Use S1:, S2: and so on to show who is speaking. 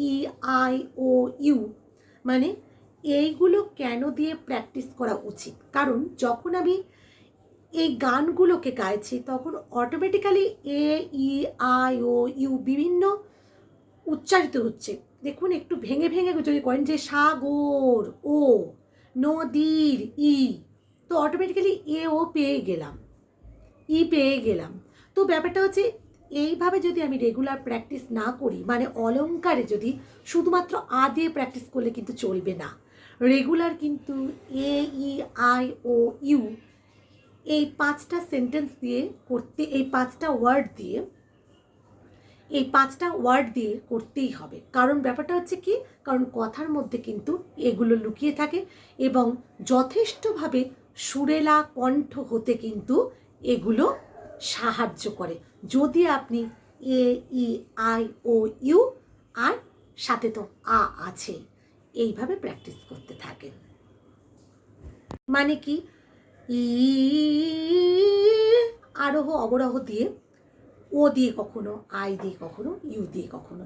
S1: E I O you, মানে এইগুলো কেন দিয়ে প্র্যাকটিস করা উচিত? কারণ যখন আমি এই গানগুলোকে গাইছি তখন automatically A E I O U বিভিন্ন উচ্চারিত হচ্ছে। দেখুন একটু ভেঙে ভেঙে যদি করেন যে সাগর ও, নদীর ই, তো অটোমেটিক্যালি এ ও পেয়ে গেলাম, ই পেয়ে গেলাম। তো ব্যাপারটা হচ্ছে এইভাবে যদি আমি রেগুলার প্র্যাকটিস না করি, মানে অলংকারে যদি শুধুমাত্র আ দিয়ে প্র্যাকটিস করলে কিন্তু চলবে না। রেগুলার কিন্তু এ ই আই ও ইউ এই 5টা সেন্টেন্স দিয়ে করতে, এই 5টা ওয়ার্ড দিয়ে করতেই হবে। কারণ ব্যাপারটা হচ্ছে কি, কারণ কথার মধ্যে কিন্তু এগুলো লুকিয়ে থাকে এবং যথেষ্টভাবে সুরেলা কণ্ঠ হতে কিন্তু এগুলো সাহায্য করে, যদি আপনি এ ই আই ও ইউ আর সাথে তো আ আছে এইভাবে প্র্যাকটিস করতে থাকেন। মানে কি, ই আরোহ অবরোহ দিয়ে, ও দিয়ে কখনো, আই দিয়ে কখনো, ইউ দিয়ে কখনো।